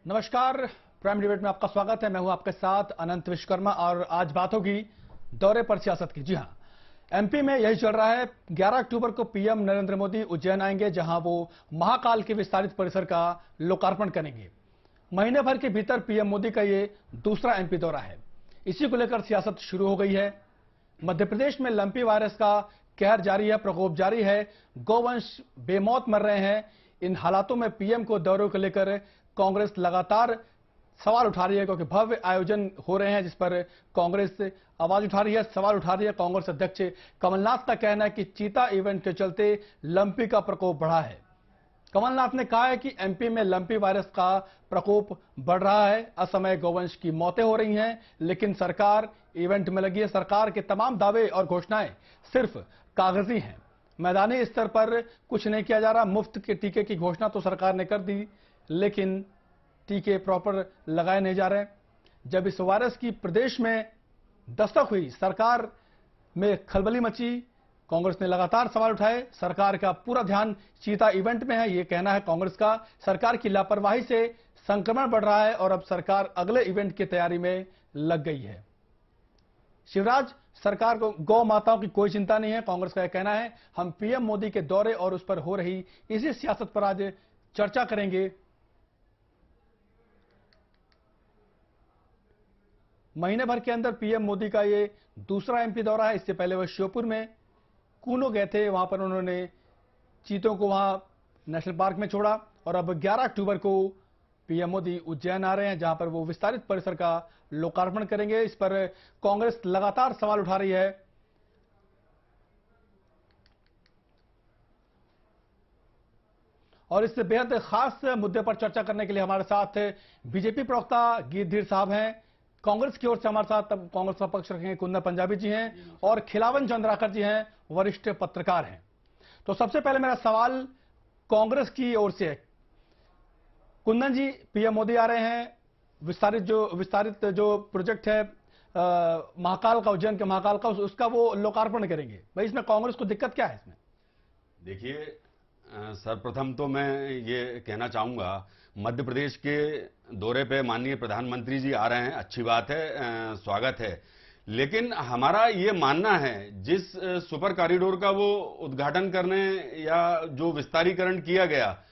नमस्कार, prime debate में आपका स्वागत है। मैं हूं आपके साथ अनंत विश्वकर्मा और आज बात होगी दौरे पर सियासत की। जी हां, एमपी में यही चल रहा है। 11 अक्टूबर को पीएम नरेंद्र मोदी उज्जैन आएंगे, जहां वो महाकाल के विस्तारित परिसर का लोकार्पण करेंगे। महीने भर के भीतर पीएम मोदी का ये दूसरा एमपी दौरा है। इसी को लेकर सियासत शुरू हो गई है। मध्य प्रदेश में लंपी वायरस का कहर जारी है, प्रकोप जारी है। गौवंश बेमौत मर रहे हैं। इन हालातों में पीएम को दौरे को लेकर कांग्रेस लगातार सवाल उठा रही है, क्योंकि भव्य आयोजन हो रहे हैं जिस पर कांग्रेस आवाज उठा रही है, सवाल उठा रही है। कांग्रेस अध्यक्ष कमलनाथ का कहना है कि चीता इवेंट के चलते लंपी का प्रकोप बढ़ा है। कमलनाथ ने कहा है कि एमपी में लंपी वायरस का प्रकोप बढ़ रहा है, असमय गौवंश की मौतें हो रही हैं, लेकिन सरकार इवेंट में लगी है। सरकार के तमाम दावे और घोषणाएं सिर्फ कागजी हैं, मैदानी स्तर पर कुछ नहीं किया जा रहा। मुफ्त के टीके की घोषणा तो सरकार ने कर दी, लेकिन टीके प्रॉपर लगाए नहीं जा रहे। जब इस वायरस की प्रदेश में दस्तक हुई, सरकार में खलबली मची। कांग्रेस ने लगातार सवाल उठाए। सरकार का पूरा ध्यान चीता इवेंट में है, यह कहना है कांग्रेस का। सरकार की लापरवाही से संक्रमण बढ़ रहा है और अब सरकार अगले इवेंट की तैयारी में लग गई है। शिवराज, सरकार को गौ माताओं की कोई चिंता नहीं है, कांग्रेस का यह कहना है। हम पीएम मोदी के दौरे और उस पर हो रही इसी सियासत पर आज चर्चा करेंगे। महीने भर के अंदर पीएम मोदी का ये दूसरा एमपी दौरा है। इससे पहले वह श्योपुर में कूनो गए थे, वहां पर उन्होंने चीतों को वहां नेशनल पार्क में छोड़ा और अब 11 अक्टूबर को पीएम मोदी उज्जैन आ रहे हैं, जहां पर वो विस्तारित परिसर का लोकार्पण करेंगे। इस पर कांग्रेस लगातार सवाल उठा रही है। और इससे बेहद खास मुद्दे पर चर्चा करने के लिए हमारे साथ बीजेपी प्रवक्ता गीत धीर साहब हैं। कांग्रेस की ओर से हमारे साथ कांग्रेस का पक्ष रखेंगे कुंदन पंजाबी जी हैं और खिलावन चंद्राकर जी हैं, वरिष्ठ पत्रकार हैं। तो सबसे पहले मेरा सवाल कांग्रेस की ओर से है। कुंदन जी, पीएम मोदी आ रहे हैं, विस्तारित जो प्रोजेक्ट है महाकाल का, उज्जैन के महाकाल का, उसका वो लोकार्पण करेंगे। भाई, इसमें कांग्रेस को दिक्कत क्या है इसमें? देखिए, सर्वप्रथम तो मैं ये कहना चाहूंगा, मध्य प्रदेश के दौरे पे माननीय प्रधानमंत्री जी आ रहे हैं, अच्छी बात है, स्वागत है। लेकिन हमारा ये मानना है, जिस सुपर कॉरिडोर का वो उद्घाटन करने या जो विस्तारीकरण किया गया,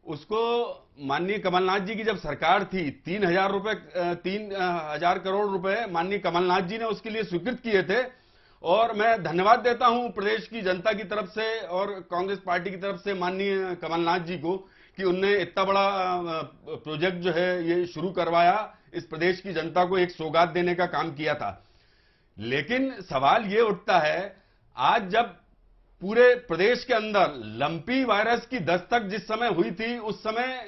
उसको माननीय कमलनाथ जी की जब सरकार थी, 3,000 करोड़ रुपए माननीय कमलनाथ जी ने उसके लिए स्वीकृत किए थे। और मैं धन्यवाद देता हूं प्रदेश की जनता की तरफ से और कांग्रेस पार्टी की तरफ से माननीय कमलनाथ जी को कि उनने इतना बड़ा प्रोजेक्ट जो है ये शुरू करवाया, इस प्रदेश की जनता को एक सौगात देने का काम किया था। लेकिन सवाल ये उठता है, आज जब पूरे प्रदेश के अंदर लंपी वायरस की दस्तक जिस समय हुई थी, उस समय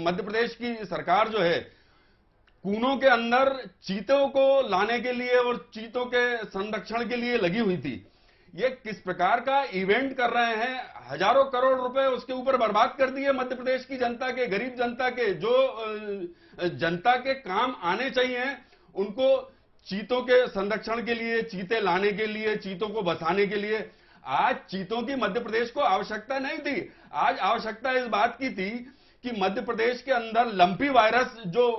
मध्य प्रदेश की सरकार जो है कूनों के अंदर चीतों को लाने के लिए और चीतों के संरक्षण के लिए लगी हुई थी। ये किस प्रकार का इवेंट कर रहे हैं, हजारों करोड़ रुपए उसके ऊपर बर्बाद कर दिए मध्य प्रदेश की जनता के, गरीब जनता के, जो जनता के काम आने चाहिए, उनको चीतों के संरक्षण के लिए, चीते लाने के लिए, चीतों को बसाने के लिए। आज चीतों की मध्य प्रदेश को आवश्यकता नहीं थी। आज आवश्यकता इस बात की थी कि मध्य प्रदेश के अंदर लंपी वायरस जो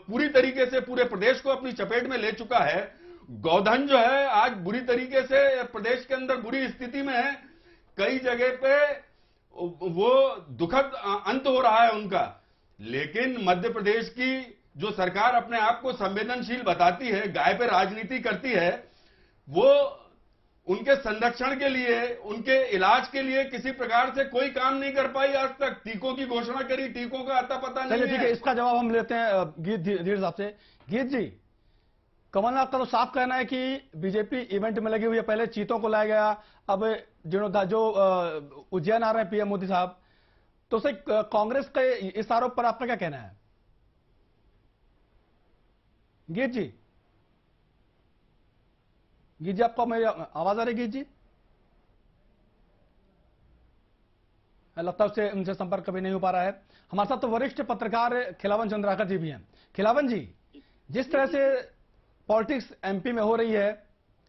पूरी तरीके से पूरे प्रदेश को अपनी चपेट में ले चुका है, गोधन जो है आज बुरी तरीके से प्रदेश के अंदर बुरी स्थिति में है। कई जगह पे वो दुखद अंत हो रहा है उनका। लेकिन मध्य प्रदेश की जो सरकार अपने आप को संवेदनशील बताती है, गाय पे राजनीति करती है, वो उनके संरक्षण के लिए, उनके इलाज के लिए किसी प्रकार से कोई काम नहीं कर पाई आज तक। टीकों की घोषणा करी, टीकों का अता पता नहीं है। ठीक है, इसका जवाब हम लेते हैं गीत धीर साहब से। गीत जी, कमलनाथ का तो साफ कहना है कि बीजेपी इवेंट में लगी हुई है, पहले चीतों को लाया गया, अब जो उज्जैन आ रहे हैं पीएम मोदी साहब, तो उसे कांग्रेस के इस आरोप पर आपका क्या कहना है? गीत जी, आपको मेरी आवाज आ रही? गीत जी, लगता है उससे उनसे संपर्क कभी नहीं हो पा रहा है। हमारे साथ तो वरिष्ठ पत्रकार खिलावन चंद्राकर जी भी हैं। खिलावन जी, जिस तरह से पॉलिटिक्स एमपी में हो रही है,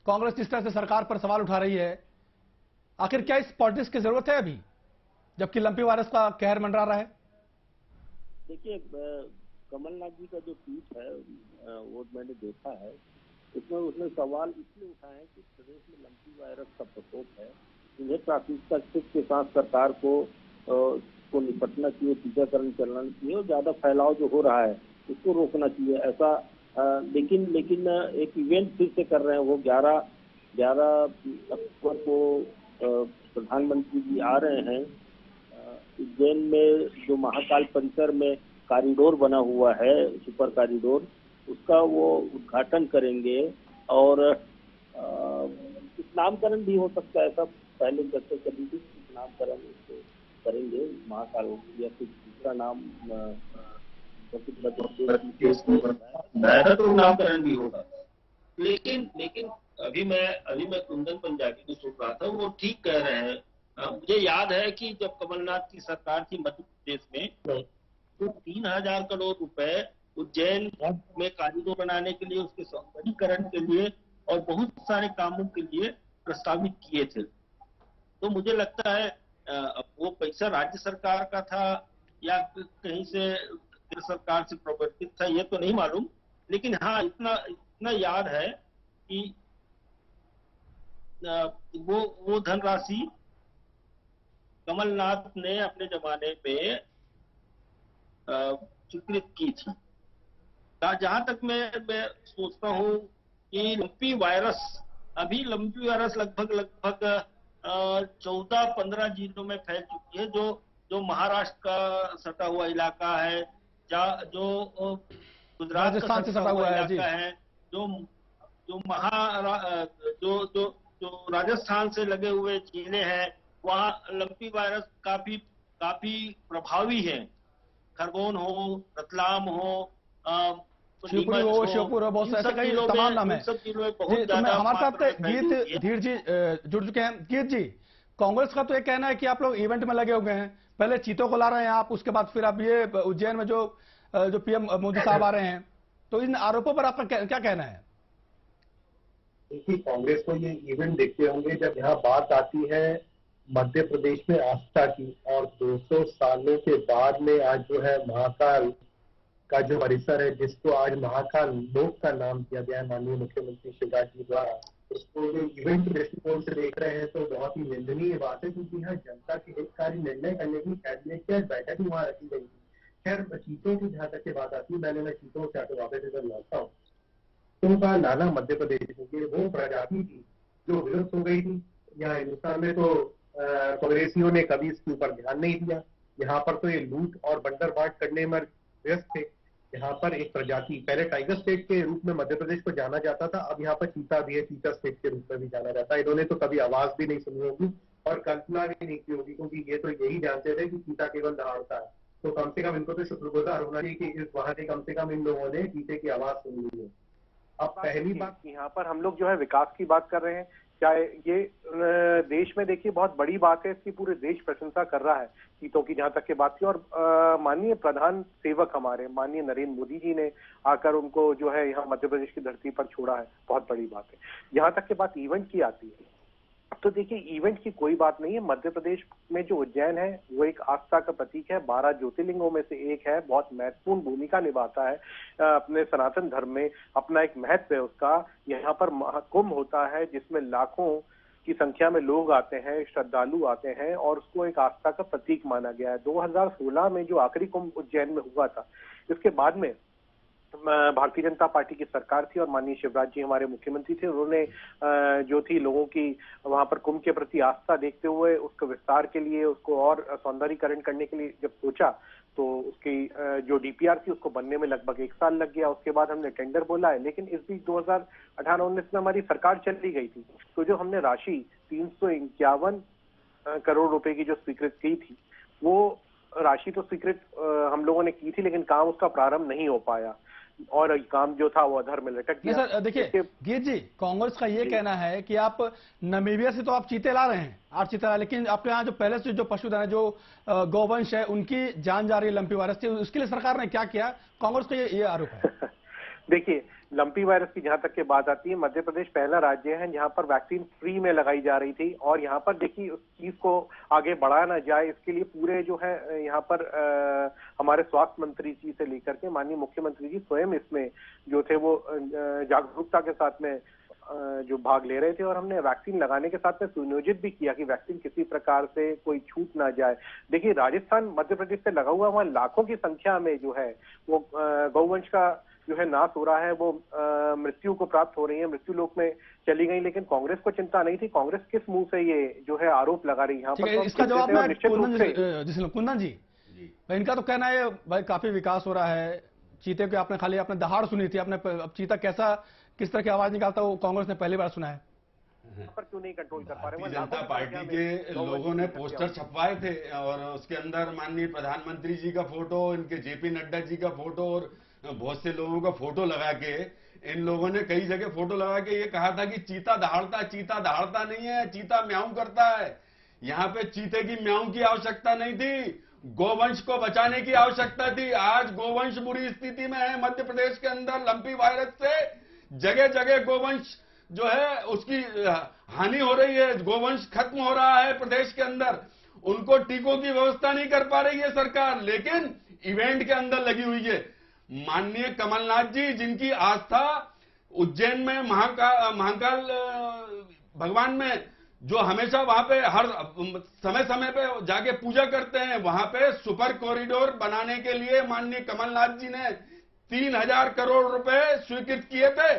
कांग्रेस जिस तरह से सरकार पर सवाल उठा रही है, आखिर क्या इस पॉलिटिक्स की जरूरत है अभी, जबकि लंपी वायरस का कहर मंडरा रहा है? देखिए, कमलनाथ जी का जो ट्वीट है वो मैंने देखा है, उसमें उसने सवाल इसलिए उठाए हैं कि प्रदेश में लंपी वायरस का प्रकोप है, इन्हें प्राथमिकता के साथ सरकार को निपटना चाहिए, टीकाकरण चलाना चाहिए और ज्यादा फैलाव जो हो रहा है उसको रोकना चाहिए, ऐसा लेकिन एक इवेंट फिर से कर रहे हैं। वो 11 अक्टूबर को प्रधानमंत्री जी आ रहे हैं उज्जैन में, जो महाकाल परिसर में कॉरिडोर बना हुआ है, सुपर कॉरिडोर, उसका वो उद्घाटन करेंगे और कुछ नामकरण भी हो सकता है। सब पहले चर्चा चली थी, नामकरण उसको करेंगे महाकाल या कुछ दूसरा नाम तो नामकरण भी होगा। लेकिन अभी मैं कुंदन पंजाबी को सुन रहा था, वो ठीक कह रहे हैं। मुझे याद है कि जब कमलनाथ की सरकार थी मध्य प्रदेश में, तो 3,000 करोड़ रुपए उज्जैन में कॉरिडोर बनाने के लिए, उसके सौंदर्यीकरण के लिए और बहुत सारे कामों के लिए प्रस्तावित किए थे। तो मुझे लगता है वो पैसा राज्य सरकार का था या कहीं से केंद्र सरकार से प्रवर्तित था, ये तो नहीं मालूम, लेकिन हाँ इतना याद है कि वो धनराशि कमलनाथ ने अपने जमाने में स्वीकृत की थी। जहां तक मैं सोचता हूँ कि लंपी वायरस लगभग 14-15 जिलों में फैल चुकी है, जो महाराष्ट्र का सटा हुआ इलाका है, जो गुजरात का सटा हुआ इलाका है, जो राजस्थान से लगे हुए जिले हैं, वहाँ लंपी वायरस काफी प्रभावी है। खरगोन हो, रतलाम हो, शिवपुरी हो, श्योपुर हो, बहुत से ऐसे कई तमाम नाम है जी। तो मैं हमारे साथ गीत धीर जी जुड़ चुके हैं। गीत जी, कांग्रेस का तो ये कहना है कि आप लोग इवेंट में लगे हुए हैं, पहले चीतों को ला रहे हैं आप, उसके बाद फिर आप ये उज्जैन में जो पीएम मोदी साहब आ रहे हैं, तो इन आरोपों पर आपका क्या कहना है? देखिए, कांग्रेस को ये इवेंट देखते होंगे जब यहाँ बात आती है मध्य प्रदेश में आस्था की, और 200 सालों के बाद में आज जो है महाकाल का जो परिसर है, जिसको आज महाकाल लोक का नाम दिया गया है माननीय मुख्यमंत्री शिवराज जी द्वारा, उसको जो इवेंट दृष्टिकोण से देख रहे हैं तो बहुत ही निंदनीय बात है, क्योंकि यहाँ जनता के हितकारी निर्णय करने की कैबिनेट की बैठक ही वहाँ रखी गई थी। खैर, चीतों की जहाँ तक की बात आती है, मैं चीतों से आकर वापस इधर लौटता हूँ। चीतों का लाना मध्य प्रदेश की वो प्रजाति थी जो विलुप्त हो गई थी। यहाँ हिंदुस्तान में तो कांग्रेसियों ने कभी इसके ऊपर ध्यान नहीं दिया। यहाँ पर तो ये लूट और बंदरबाट करने में व्यस्त थे। यहाँ पर एक प्रजाति, पहले टाइगर स्टेट के रूप में मध्य प्रदेश को जाना जाता था, अब यहाँ पर चीता भी है, चीता स्टेट के रूप में भी जाना जाता है। इन्होंने तो कभी आवाज भी नहीं सुनी होगी और कल्पना भी नहीं की होगी, क्योंकि ये तो यही जानते थे कि चीता केवल दहाड़ता है। तो कम से कम इनको तो शुक्रगुजार होना चाहिए कि इस वहां से कम से कम इन लोगों ने चीते की आवाज सुन ली है। अब पहली बात, यहाँ पर हम लोग जो है विकास की बात कर रहे हैं, चाहे ये देश में देखिए बहुत बड़ी बात है, इसकी पूरे देश प्रशंसा कर रहा है चीतों की, जहां तक की बात थी। और माननीय प्रधान सेवक हमारे माननीय नरेंद्र मोदी जी ने आकर उनको जो है यहाँ मध्य प्रदेश की धरती पर छोड़ा है, बहुत बड़ी बात है। जहां तक की बात इवेंट की आती है, तो देखिए इवेंट की कोई बात नहीं है। मध्य प्रदेश में जो उज्जैन है वो एक आस्था का प्रतीक है, 12 ज्योतिर्लिंगों में से एक है, बहुत महत्वपूर्ण भूमिका निभाता है अपने सनातन धर्म में, अपना एक महत्व है उसका। यहाँ पर महाकुंभ होता है जिसमें लाखों की संख्या में लोग आते हैं, श्रद्धालु आते हैं, और उसको एक आस्था का प्रतीक माना गया है। 2016 में जो आखिरी कुंभ उज्जैन में हुआ था, इसके बाद में भारतीय जनता पार्टी की सरकार थी और माननीय शिवराज जी हमारे मुख्यमंत्री थे। उन्होंने जो थी लोगों की वहां पर कुंभ के प्रति आस्था देखते हुए उसको विस्तार के लिए, उसको और सौंदर्यीकरण करने के लिए जब सोचा, तो उसकी जो डीपीआर थी उसको बनने में लगभग 1 साल लग गया। उसके बाद हमने टेंडर बोला है, लेकिन इस बीच 2018-19 में हमारी सरकार चली गई थी। तो जो हमने राशि 351 करोड़ रुपए की जो स्वीकृत की थी, वो राशि तो स्वीकृत हम लोगों ने की थी, लेकिन काम उसका प्रारंभ नहीं हो पाया और काम जो था वो अधर में लटक गया। सर देखिए गीत जी, कांग्रेस का ये कहना है कि आप नामीबिया से तो आप चीते ला रहे हैं, 8 चीते, लेकिन आपके यहाँ जो पहले से जो पशुधन है, जो गौवंश है, उनकी जान जा रही है लंपी वायरस से, उसके लिए सरकार ने क्या किया? कांग्रेस का ये आरोप है। देखिए लंपी वायरस की जहां तक के बात आती है, मध्य प्रदेश पहला राज्य है जहां पर वैक्सीन फ्री में लगाई जा रही थी, और यहाँ पर देखिए उस चीज को आगे बढ़ाया ना जाए इसके लिए पूरे जो है यहाँ पर हमारे स्वास्थ्य मंत्री जी से लेकर के माननीय मुख्यमंत्री जी स्वयं इसमें जो थे वो जागरूकता के साथ में जो भाग ले रहे थे, और हमने वैक्सीन लगाने के साथ में सुनियोजित भी किया कि वैक्सीन किसी प्रकार से कोई छूट ना जाए। देखिए राजस्थान मध्य प्रदेश से लगा हुआ, वहां लाखों की संख्या में जो है वो गौवंश का जो है नाश हो रहा है, वो मृत्यु को प्राप्त हो रही है, मृत्यु लोक में चली गई, लेकिन कांग्रेस को चिंता नहीं थी। कांग्रेस किस मुंह से ये जो है आरोप लगा रही है यहाँ पर? इसका जवाब मैं निश्चित कुंदन जी, इनका तो कहना है भाई काफी विकास हो रहा है, चीते को आपने खाली आपने दहाड़ सुनी थी, आपने अब चीता कैसा किस तरह की आवाज निकालता वो कांग्रेस ने पहली बार सुना है। पर क्यों नहीं कंट्रोल कर पा रहे? भारतीय जनता पार्टी के लोगों ने पोस्टर छपवाए थे और उसके अंदर माननीय प्रधानमंत्री जी का फोटो, इनके जेपी नड्डा जी का फोटो और बहुत से लोगों का फोटो लगा के, इन लोगों ने कई जगह फोटो लगा के ये कहा था कि चीता दहाड़ता नहीं है, चीता म्याऊं करता है। यहाँ पे चीते की म्याऊं की आवश्यकता नहीं थी, गोवंश को बचाने की आवश्यकता थी। आज गोवंश बुरी स्थिति में है मध्य प्रदेश के अंदर, लंपी वायरस से जगह जगह गोवंश जो है उसकी हानि हो रही है, गोवंश खत्म हो रहा है प्रदेश के अंदर। उनको टीकों की व्यवस्था नहीं कर पा रही है सरकार, लेकिन इवेंट के अंदर लगी हुई है। माननीय कमलनाथ जी, जिनकी आस्था उज्जैन में महाकाल भगवान में, जो हमेशा वहां पे हर समय समय पे जाके पूजा करते हैं, वहां पे सुपर कॉरिडोर बनाने के लिए माननीय कमलनाथ जी ने 3000 करोड़ रुपए स्वीकृत किए थे।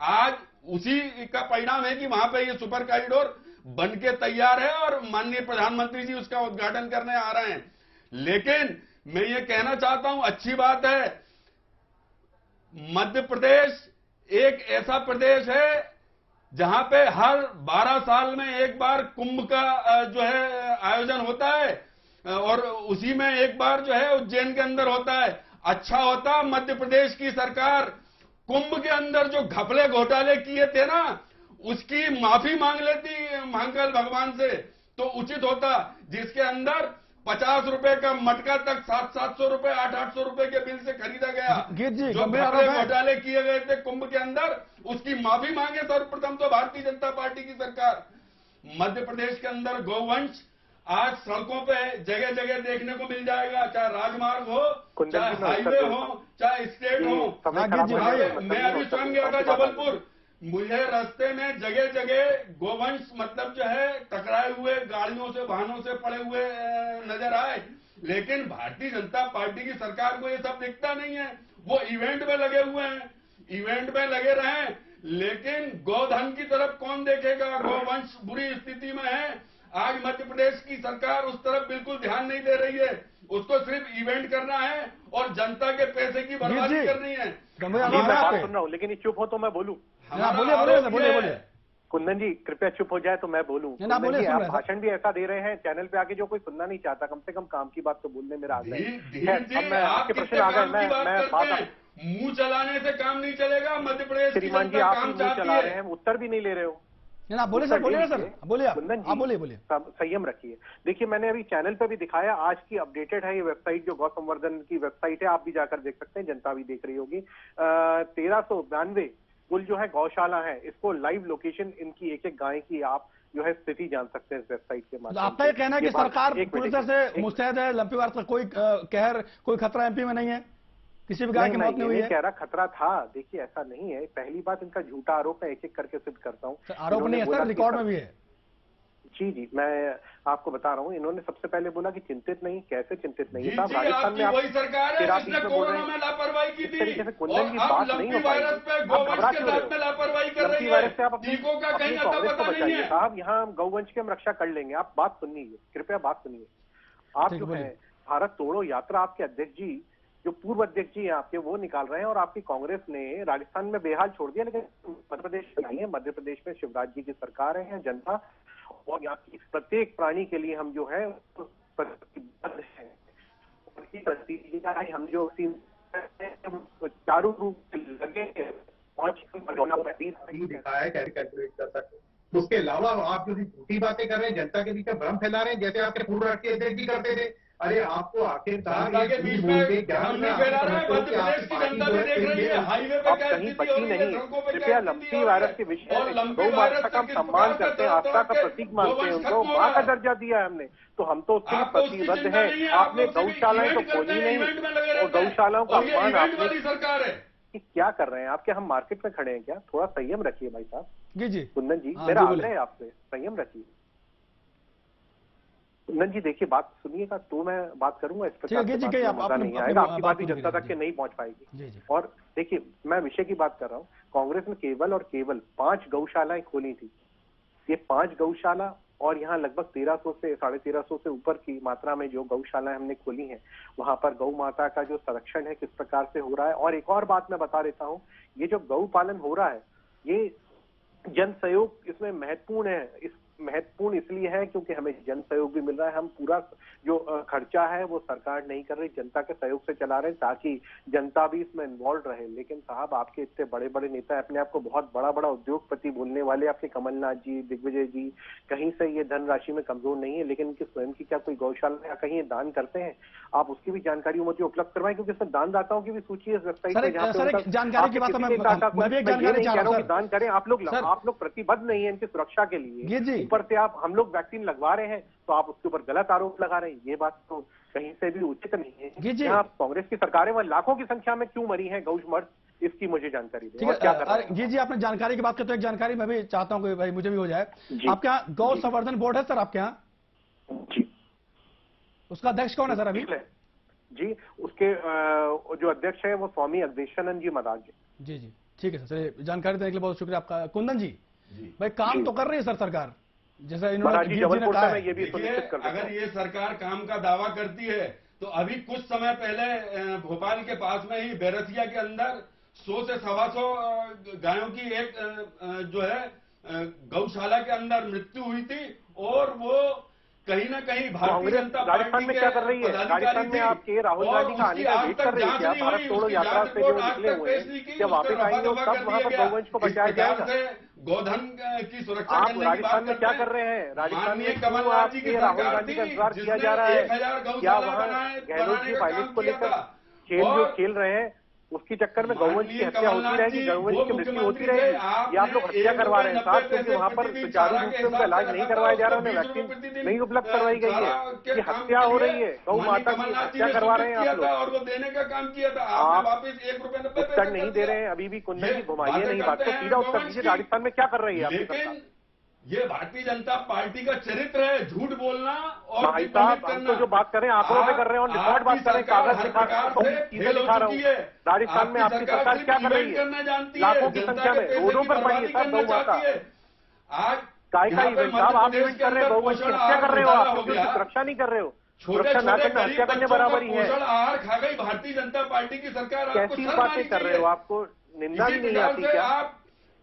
आज उसी का परिणाम है कि वहां पे ये सुपर कॉरिडोर बन के तैयार है और माननीय प्रधानमंत्री जी उसका उद्घाटन करने आ रहे हैं। लेकिन मैं ये कहना चाहता हूं, अच्छी बात है, मध्य प्रदेश एक ऐसा प्रदेश है जहां पे हर 12 साल में एक बार कुंभ का जो है आयोजन होता है और उसी में एक बार जो है उज्जैन के अंदर होता है। अच्छा होता मध्य प्रदेश की सरकार कुंभ के अंदर जो घपले घोटाले किए थे ना, उसकी माफी मांग लेती महाकाल भगवान से, तो उचित होता। जिसके अंदर 50 रुपए का मटका तक 700 रुपए 800 रुपए के बिल से खरीदा गया, जो घपले घोटाले किए गए थे कुंभ के अंदर, उसकी माफी मांगे सर्वप्रथम तो भारतीय जनता पार्टी की सरकार। मध्य प्रदेश के अंदर गोवंश आज सड़कों पे जगह जगह देखने को मिल जाएगा, चाहे राजमार्ग हो, चाहे हाईवे हो, चाहे स्टेट हो। मैं अभी स्वयं गया था जबलपुर, मुझे रास्ते में जगह जगह गोवंश मतलब जो है टकराए हुए गाड़ियों से, वाहनों से पड़े हुए नजर आए। लेकिन भारतीय जनता पार्टी की सरकार को ये सब दिखता नहीं है, वो इवेंट में लगे हुए हैं, इवेंट में लगे रहे, लेकिन गोधन की तरफ कौन देखेगा? गोवंश बुरी स्थिति में है। आज मध्य प्रदेश की सरकार उस तरफ बिल्कुल ध्यान नहीं दे रही है, उसको सिर्फ इवेंट करना है और जनता के पैसे की बर्बादी करनी है। मैं बात सुन रहा हूँ, लेकिन चुप हो तो मैं बोलूं। बोलिए कुंदन जी कृपया चुप हो जाए तो मैं बोलूं। आप भाषण भी ऐसा दे रहे हैं चैनल पे आके जो कोई सुनना नहीं चाहता, कम से कम काम की बात तो बोलने मेरा आग्रह है। अब मैं आपके प्रश्न आ गए, मैं बात, मुंह चलाने से काम नहीं चलेगा। मध्य प्रदेश श्रीमान जी आप मुंह चला रहे हैं, उत्तर भी नहीं ले रहे हो। बोलिए सर, बोलिए सर, बोलिए आप बोलिए। संयम रखिए। देखिए मैंने अभी चैनल पे भी दिखाया, आज की अपडेटेड है ये वेबसाइट, जो गौ संवर्धन की वेबसाइट है, आप भी जाकर देख सकते हैं, जनता भी देख रही होगी। 1392 कुल जो है गौशाला है, इसको लाइव लोकेशन इनकी एक एक गाय की आप जो है स्थिति जान सकते हैं इस वेबसाइट के माध्यम से। आपका ये कहना है कि सरकार पूरी तरह से मुस्तैद है, लंपी वायरस का कोई कहर, कोई खतरा एमपी में नहीं है, किसी भी गाय की मौत नहीं हुई है? कह रहा खतरा था, देखिए ऐसा नहीं है। पहली बात, इनका झूठा आरोप मैं एक एक करके सिद्ध करता हूँ। आरोप नहीं है सर, रिकॉर्ड में भी है। जी मैं आपको बता रहा हूँ, इन्होंने सबसे पहले बोला कि चिंतित नहीं, कैसे चिंतित नहीं है साहब? राजस्थान में वही सरकार है जिसने कोरोना में लापरवाही की थी, कुंदन की बात नहीं हो पाई। लापरवाही कर रही है, टीकों का कहीं अता पता नहीं है साहब। यहाँ हम गौवंश की हम रक्षा कर लेंगे, आप बात सुनिए, कृपया बात सुनिए। आप जो है भारत तोड़ो यात्रा, आपके अध्यक्ष जी, जो पूर्व अध्यक्ष जी हैं आपके, वो निकाल रहे हैं, और आपकी कांग्रेस ने राजस्थान में बेहाल छोड़ दिया। लेकिन मध्य प्रदेश में नहीं है, मध्य प्रदेश में शिवराज जी की सरकार है, जनता, और यहाँ की प्रत्येक प्राणी के लिए हम जो है प्रतिबद्ध हैं। हम जो चारों रूप से लगे दिखा है, कैसे कैलकुलेट कर सकते। उसके अलावा आप जो झूठी बातें कर रहे हैं, जनता के बीच में भ्रम फैला रहे हैं, जैसे आपके पूर्व राष्ट्रीय अध्यक्ष जी करते थे। अरे आपको आखिरकार जनता के बीच में हम नहीं फैला रहे हैं, मध्य प्रदेश की जनता भी देख रही है हाईवे पे आप क्या कहीं स्थिति हो बची रही है, नहीं। सड़कों पे कृपया क्या स्थिति लंपी हो रही वायरस के है। विषय और में लंपी गौ वायरस माता का का किस सम्मान प्रकार से करते हैं, आस्था का प्रतीक मानते हैं, गोवंश उनको खत्म हो माँ रहा का है। दर्जा दिया है हमने, तो हम तो उसके लिए आप तो उसकी प्रतिबद्ध चिंता हैं। नहीं है, आप आपने लोग सिर्फ गौशालाएं तो इवेंट करते खोली हैं, नहीं इवेंट में लगे और रहते हैं। गौशालाओं का और ये अपमान इवेंट आपने वाली सरकार है। कि क्या कर रहे हैं आप? क्या हम मार्केट में खड़े हैं क्या? थोड़ा संयम रखिए भाई साहब। जी कुंदन जी, हाँ, मेरा जी, आग्रह बोलिए। है आपसे, संयम रखिए। कुंदन जी देखिए, बात सुनिएगा तो मैं बात करूंगा, इस प्रकार ठीक है, से जी, बात कहिए, में आप मजा अपने- नहीं अपने आएगा, आपकी बात बात भी पूरी जनता करिए, तक के जी। नहीं पहुंच पाएगी। जी, जी। और देखिए, मैं विषय की बात कर रहा हूं, कांग्रेस ने केवल और केवल 5 गौशालाएं खोली थी। ये 5 गौशाला और यहाँ लगभग 1300 से 1350 से ऊपर की मात्रा में जो गौशालाएं हमने खोली हैं, वहां पर गौ माता का जो संरक्षण है किस प्रकार से हो रहा है। और एक और बात मैं बता देता हूं, ये जो गौ पालन हो रहा है, ये जन सहयोग इसमें महत्वपूर्ण है। इस महत्वपूर्ण इसलिए है क्योंकि हमें जन सहयोग भी मिल रहा है। हम पूरा जो खर्चा है वो सरकार नहीं कर रही, जनता के सहयोग से चला रहे हैं ताकि जनता भी इसमें इन्वॉल्व रहे। लेकिन साहब, आपके इतने बड़े बड़े नेता, अपने आप को बहुत बड़ा बड़ा उद्योगपति बोलने वाले आपके कमलनाथ जी, दिग्विजय जी, कहीं से ये धनराशि में कमजोर नहीं है, लेकिन इनकी स्वयं की क्या कोई गौशाला या कहीं ये दान करते हैं? आप उसकी भी जानकारी मुझे उपलब्ध करवाएं, क्योंकि इसमें दानदाताओं की भी सूची है वेबसाइट सर, पे, जहाँ पे सर, एक उनका- जानकारी की आपके बात किसी मैं के काका को- भी एक मैं ये जानकारी नहीं चाह कह रहा रहा हूँ हूं, कि दान करें। आप लोग सर। प्रतिबद्ध नहीं है इनकी सुरक्षा के ये जी। लिए, ऊपर से आप हम लोग वैक्सीन लगवा रहे हैं तो आप उसके ऊपर गलत आरोप लगा रहे हैं। ये बात तो कहीं से भी उचित नहीं जी, है। जी। यहाँ कांग्रेस की सरकारें वह लाखों की संख्या में क्यों मरी हैं गौ मर्द, इसकी मुझे जानकारी दें। ठीक और क्या कर है, रहे हैं? जी जी, आपने जानकारी की बात की तो एक जानकारी मैं भी चाहता हूं कि भाई मुझे भी हो जाए। जी। आपके यहाँ गौ जी। संवर्धन बोर्ड है सर आपके यहाँ? जी, उसका अध्यक्ष कौन है सर अभी? जी, उसके जो अध्यक्ष है वो स्वामी अग्निशानंद जी महाराज जी। जी जी, ठीक है सर, चलिए, जानकारी देने के लिए बहुत शुक्रिया आपका। कुंदन जी, जी। भाई काम जी। तो कर रही है सर सरकार, जैसा इन्होंने महाराज जी, गीत जी ने जबलपुर कहा का मैं है। ये भी देखिए, सुनिश्चित कर देता अगर हूं। ये सरकार काम का दावा करती है तो अभी कुछ समय पहले भोपाल के पास में ही बैरसिया के अंदर 100 से 125 गायों की एक जो है गौशाला के अंदर मृत्यु हुई थी। और वो कहीं ना कहीं भारतीय कांग्रेस जनता राजस्थान पार्टी में के क्या कर रही है? पदाधिकारी राजस्थान में थी। आपके राहुल और गांधी का आने उसकी का आज वेट तक कर रही है जांच क्या? नहीं भारत हुई, छोड़ो उसकी यात्रा जांच से जो रिपोर्ट आज निकले तक हुए पेश हैं, नहीं की, जब उस पर वापस आएंगे रफा-दफा तब कर वहां दिया पर गया। गौवंश को इस बचाया प्रकार जाएगा। से गोधन की सुरक्षा आप करने की बात राजस्थान में करते क्या हैं। कर रहे हैं? राजस्थान माननीय में क्यों कमलनाथ जी की आपके राहुल सरकार गांधी का थी इंतजार किया जिसने जा रहा है? 1000 क्या गौशाला वहाँ गहलोत बनाने जी का पायलट काम को किया लेकर था। खेल जो और खेल रहे हैं, उसके चक्कर में गौवंश की माननीय हत्या होती कमलनाथ रहेगी, जी गौवंश वो की मृत्यु होती मुख्यमंत्री थे। रहेगी। ये आप लोग आपने हत्या करवा रहे हैं साहब, 1 क्योंकि रुपए वहां पर 90 पैसे सुचारू चारा रूप के से उनका हिसाब इलाज से नहीं रखा था, करवाया जा रहा है, उसको उन्हें 20 रुपए वैक्सीन प्रतिदिन नहीं उपलब्ध करवाई गई है। चारा के ये काम हत्या के हो लिए रही है, गौ माननीय माता की कमलनाथ जी हत्या ने करवा रहे सूचित हैं किया आप था लोग। और वो देने का काम किया था। आप आपने वापस 1 रुपए 90 पैसे उत्तर कर नहीं दे दिया। रहे हैं, अभी भी कुंदन ये जी घुमाइए बातें नहीं बात करते को, हैं सीधा उत्तर गौवंश दीजिए। की। राजस्थान में क्या कर रही है आपकी सरकार? लेकिन ये भारतीय जनता पार्टी का चरित्र है, झूठ बोलना और भाई विपरीत साहब, हम करना। तो जो बात कर रहे हैं आंकड़ों पे कर रहे हैं, और रिकॉर्ड बात कर रहे हैं, कागज हर दिखा प्रकार रहे से हैं, चीजें फेल हो दिखा रहा हूँ। चुकी है। राजस्थान में आपकी सरकार क्या कर रही है? करना जानती है, लाखों की जनता संख्या के में पैसे रोडों की पर पड़ी है बर्बादी साहब करना गौ माता। चाहती है। आज काय का यहाँ पे इवेंट साहब, आप मध्य इवेंट प्रदेश के कर रहे हो, अंदर गौवंश की पोषण हत्या कर आहार रहे हो, घोटाला आप हो क्योंकि गया। उसकी सुरक्षा नहीं कर रहे हो। छोटे सुरक्षा ना छोटे करना गरीब हत्या करने बच्चों बराबर का ही है। पोषण आहार खा गई भारतीय जनता पार्टी की सरकार। आपको कैसी शर्म बातें आनी कर रहे चाहिए। हो? आपको निंदा भी इसी नहीं प्रकार आती से क्या? आप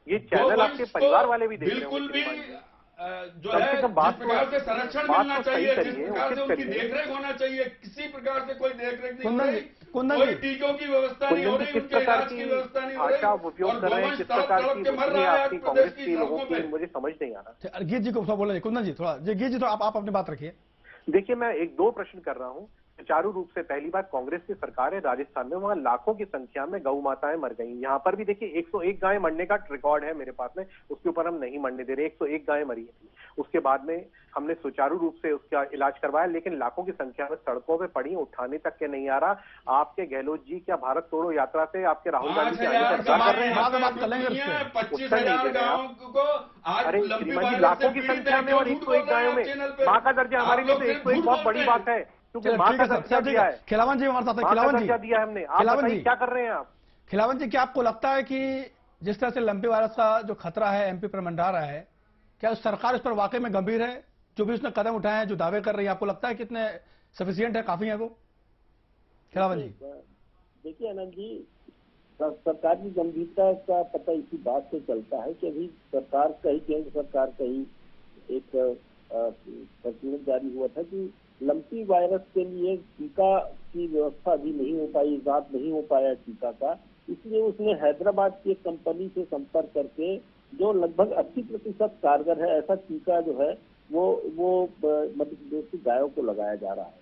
ये चैनल आपके गोवंश परिवार को वाले भी देख रहे बिल्कुल होंगे भी श्रीमान जी। जो कम है से कम बात जिस प्रकार से संरक्षण मिलना तो चाहिए, सही जिस करिए, प्रकार से उचित उनकी करिए। देखरेख होना चाहिए, किसी प्रकार से कोई देखरेख नहीं हो कुंदन रही। जी, कुंदन कोई जी। टीकों की व्यवस्था नहीं हो कुंदन जी, रही, किस उनके प्रकार इलाज की की व्यवस्था नहीं हो रही। भाषा आप उपयोग और कर रहे हैं, गोवंश किस तड़प प्रकार तड़प की के मर बुद्धि है रहा है आपकी आज कांग्रेस प्रदेश की के लोगों सड़कों पे। की, मुझे समझ नहीं आ रहा। गीत जी को सब बोले, कुंदन जी थोड़ा, जी गीत जी थोड़ा आप अपनी बात रखिए। देखिए, मैं 1-2 प्रश्न कर रहा हूं। सुचारू रूप से पहली बात, कांग्रेस की सरकार है राजस्थान में, वहां लाखों की संख्या में गौ माताएं मर गई। यहाँ पर भी देखिए 101 गायें मरने का रिकॉर्ड है मेरे पास में, उसके ऊपर हम नहीं मरने दे रहे। 101 गायें मरी थी, उसके बाद में हमने सुचारू रूप से उसका इलाज करवाया, लेकिन लाखों की संख्या में सड़कों पे पड़ी, उठाने तक के नहीं आ रहा। आपके गहलोत जी क्या भारत तोड़ो यात्रा से आपके राहुल गांधी की आने का इंतजार कर रहे हैं? बाद में बात कर लेंगे उस पे। 25,000 गाँव को आज अरे लंबी श्रीमान जी, वायरस लाखों से की पीड़ित संख्या है। में और क्यों झूठ 101 बोल रहे हैं गायों आप में चैनल पे? माँ का दर्जा हमारे आप लिए लोग तो सिर्फ 101 झूठ बहुत बड़ी बोलते हैं। बात है, क्योंकि चलो, माँ ठीक का है सर, दर्जा ठीक दिया है। है, खिलावन जी हमारे साथ है, माँ का खिलावन जी। दर्जा दिया है हमने। आप खिलावन बताइए जी। क्या कर रहे हैं आप? खिलावन जी, क्या आपको लगता है कि जिस तरह से लंबी वायरस का जो खतरा है एमपी पर मंडरा रहा है, क्या सरकार इस पर वाकई में गंभीर है? जो भी उसने कदम उठाए हैं, जो दावे कर रही है, आपको लगता है कितने सफिशिएंट है, काफी है वो? खिलावन जी। देखिए आनंद जी, सरकार की गंभीरता का पता इसी बात से चलता है कि अभी सरकार का ही, केंद्र सरकार का ही एक सर्कुलर जारी हुआ था कि लंपी वायरस के लिए टीका की व्यवस्था अभी नहीं हो पाई, इजाद नहीं हो पाया टीका का। इसलिए उसने हैदराबाद की एक कंपनी से संपर्क करके जो लगभग 80% कारगर है ऐसा टीका जो है वो मध्य प्रदेश की गायों को लगाया जा रहा है।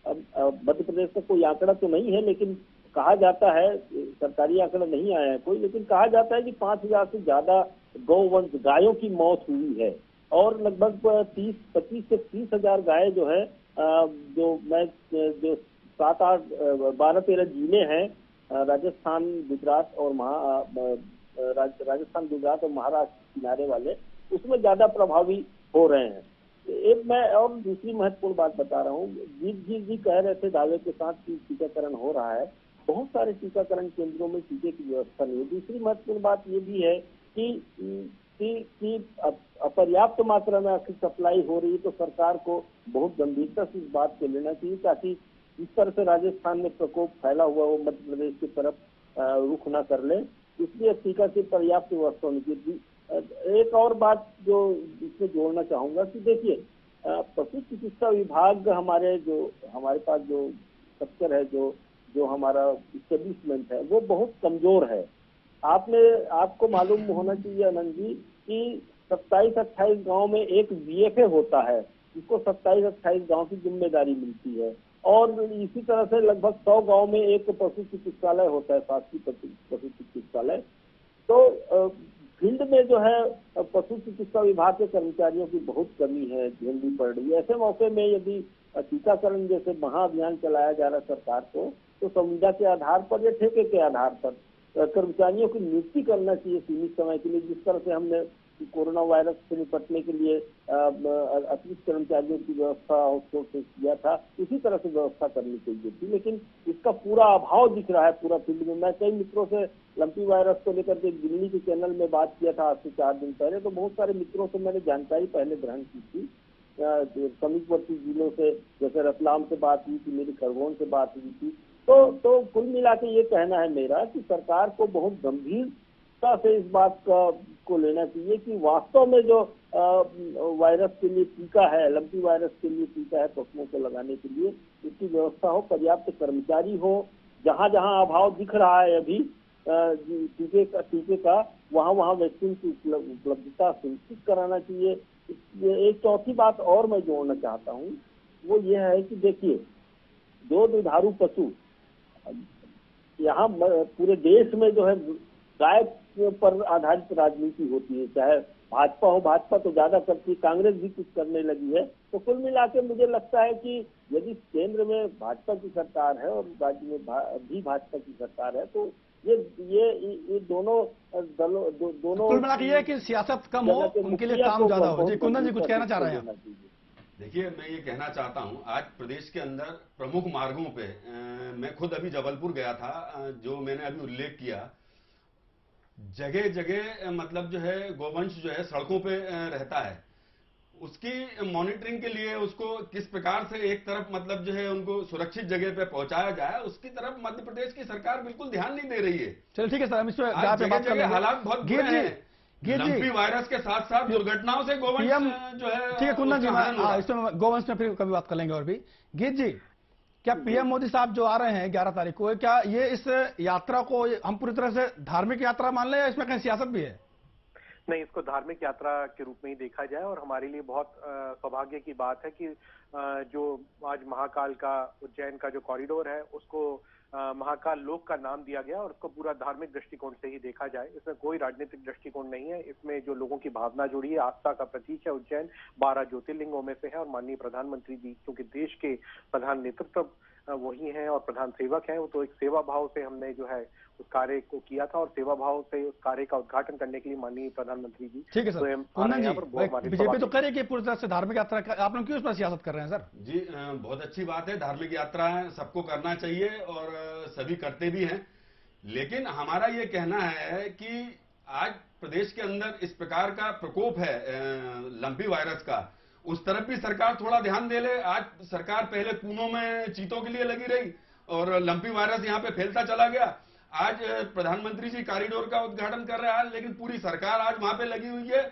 मध्य प्रदेश का कोई आंकड़ा तो नहीं है, लेकिन कहा जाता है, सरकारी आंकड़ा नहीं आया है कोई, लेकिन कहा जाता है कि 5,000 से ज्यादा गौवंश गायों की मौत हुई है और लगभग 25 से 30,000 गाय जो है जो 12-13 जिले हैं राजस्थान, गुजरात और महाराष्ट्र किनारे वाले, उसमें ज्यादा प्रभावी हो रहे हैं। एक मैं और दूसरी महत्वपूर्ण बात बता रहा हूँ, जी कह रहे थे दावे के साथ कि टीकाकरण हो रहा है, बहुत सारे टीकाकरण केंद्रों में टीके की व्यवस्था नहीं है। दूसरी महत्वपूर्ण बात ये भी है कि अपर्याप्त मात्रा में आखिर सप्लाई हो रही है, तो सरकार को बहुत गंभीरता से इस बात को लेना चाहिए ताकि इस तरह से राजस्थान में प्रकोप फैला हुआ वो मध्य प्रदेश की तरफ रुख न कर ले, इसलिए टीका की पर्याप्त व्यवस्था होनी चाहिए। एक और बात जो इसमें जोड़ना चाहूंगा कि देखिए, पशु चिकित्सा विभाग हमारे पास जो स्ट्रक्चर है, जो हमारा इस्टेब्लिशमेंट है, वो बहुत कमजोर है। आपको मालूम होना चाहिए आनंद जी कि 27-28 गांव में एक बीएफए होता है, जिसको 27-28 गांव की जिम्मेदारी मिलती है, और इसी तरह से लगभग 100 गांव में एक पशु चिकित्सालय होता है, शासकीय पशु चिकित्सालय। तो फील्ड में जो है पशु चिकित्सा विभाग के कर्मचारियों की बहुत कमी है, झेलनी पड़ रही है। ऐसे मौके में यदि टीकाकरण जैसे महाअभियान चलाया जा रहा है सरकार को, तो संविदा के आधार पर या ठेके के आधार पर कर्मचारियों की नियुक्ति करना चाहिए सीमित समय के लिए। जिस तरह से हमने कोरोना वायरस से निपटने के लिए अतिरिक्त कर्मचारियों की व्यवस्था आउटसोर्स से किया था, इसी तरह से व्यवस्था करनी चाहिए थी, लेकिन इसका पूरा अभाव दिख रहा है पूरा फील्ड में। मैं कई मित्रों से लंपी वायरस को लेकर के दिल्ली के चैनल में बात किया था आज से 4 दिन पहले, तो बहुत सारे मित्रों से मैंने जानकारी पहले ग्रहण की थी। समीपवर्ती जिलों से जैसे रतलाम से बात हुई थी, मेरी खरगोन से बात हुई थी। तो कुल मिला के ये कहना है मेरा कि सरकार को बहुत गंभीरता से इस बात को लेना चाहिए कि वास्तव में जो वायरस के लिए टीका है, लंपी वायरस के लिए टीका है पशुओं को लगाने के लिए, इसकी व्यवस्था हो, पर्याप्त कर्मचारी हो। जहां जहां अभाव दिख रहा है अभी टीके का वहां वैक्सीन की उपलब्धता सुनिश्चित कराना चाहिए। एक चौथी बात और मैं जोड़ना चाहता हूँ, वो ये है कि देखिए, दो दुधारू पशु, यहाँ पूरे देश में जो है गाय पर आधारित राजनीति होती है, चाहे भाजपा हो, भाजपा तो ज्यादा करती है, कांग्रेस भी कुछ करने लगी है। तो कुल मिला के मुझे लगता है कि यदि केंद्र में भाजपा की सरकार है और राज्य में भी भाजपा की सरकार है, तो ये दोनों दलों दोनों कुल मिला के ये कि सियासत कम हो, उनके लिए काम ज्यादा हो। जी कुंदन जी कुछ कहना चाह रहे हैं? देखिए, मैं ये कहना चाहता हूं, आज प्रदेश के अंदर प्रमुख मार्गों पे मैं खुद अभी जबलपुर गया था, जो मैंने अभी उल्लेख किया, जगह जगह मतलब जो है गोवंश जो है सड़कों पे रहता है। उसकी मॉनिटरिंग के लिए उसको किस प्रकार से एक तरफ मतलब जो है उनको सुरक्षित जगह पे पहुंचाया जाए, उसकी तरफ मध्य प्रदेश की सरकार बिल्कुल ध्यान नहीं दे रही है। चलिए ठीक है सर, हम इस पर हालात बहुत बुरे हैं। लंपी वायरस के साथ साथ दुर्घटनाओं से गोवंश जो है, ठीक है कुंदन जी, इसमें गोवंश में फिर कभी बात कर लेंगे। और भी गीत जी, क्या पीएम मोदी साहब जो आ रहे हैं 11 तारीख को, क्या ये इस यात्रा को हम पूरी तरह से धार्मिक यात्रा मान लें या इसमें कहीं सियासत भी है? नहीं, इसको धार्मिक यात्रा के रूप में ही देखा जाए, और हमारे लिए बहुत सौभाग्य की बात है कि जो आज महाकाल का उज्जैन का जो कॉरिडोर है उसको महाकाल लोक का नाम दिया गया, और उसको पूरा धार्मिक दृष्टिकोण से ही देखा जाए। इसमें कोई राजनीतिक दृष्टिकोण नहीं है। इसमें जो लोगों की भावना जुड़ी है, आस्था का प्रतीक है उज्जैन, 12 ज्योतिर्लिंगों में से है। और माननीय प्रधानमंत्री जी क्योंकि देश के प्रधान नेतृत्व वही हैं और प्रधान सेवक हैं, तो एक सेवा भाव से हमने जो है उस कार्य को किया था, और सेवा भाव से उस कार्य का उद्घाटन करने के लिए माननीय प्रधानमंत्री जी। ठीक है सर, कुंदन जी, बीजेपी तो करे कि पूरी तरह से धार्मिक यात्रा, आप लोग क्यों इस पर सियासत कर रहे हैं सर? जी बहुत अच्छी बात है, धार्मिक यात्रा सबको करना चाहिए और सभी करते भी हैं, लेकिन हमारा ये कहना है कि आज प्रदेश के अंदर इस प्रकार का प्रकोप है लंपी वायरस का, उस तरफ भी सरकार थोड़ा ध्यान दे ले। आज सरकार पहले कूनों में चीतों के लिए लगी रही और लंपी वायरस यहाँ पे फैलता चला गया। आज प्रधानमंत्री जी कॉरिडोर का उद्घाटन कर रहे हैं, लेकिन पूरी सरकार आज वहां पे लगी हुई है।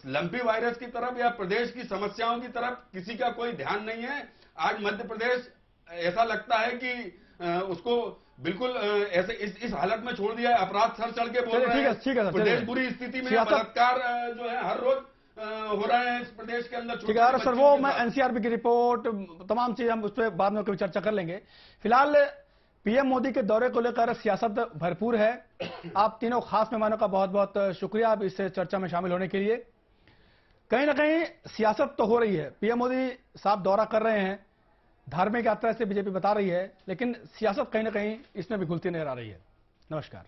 लंपी वायरस की तरफ या प्रदेश की समस्याओं की तरफ किसी का कोई ध्यान नहीं है। आज मध्य प्रदेश ऐसा लगता है कि उसको बिल्कुल ऐसे इस हालत में छोड़ दिया है, अपराध सर चढ़ के बोल रहे हैं। ठीक है, प्रदेश बुरी स्थिति में, बलात्कार जो है हर रोज हो रहे हैं इस प्रदेश के अंदर। ठीक है सर, वो मैं एनसीआरबी की रिपोर्ट तमाम चीजें हम उस पर बाद में कभी चर्चा कर लेंगे। फिलहाल पीएम मोदी के दौरे को लेकर सियासत भरपूर है। आप तीनों खास मेहमानों का बहुत बहुत शुक्रिया अब इस चर्चा में शामिल होने के लिए। कहीं ना कहीं सियासत तो हो रही है, पीएम मोदी साहब दौरा कर रहे हैं, धार्मिक यात्रा से बीजेपी बता रही है, लेकिन सियासत कहीं ना कहीं इसमें भी घुलती नजर आ रही है। नमस्कार।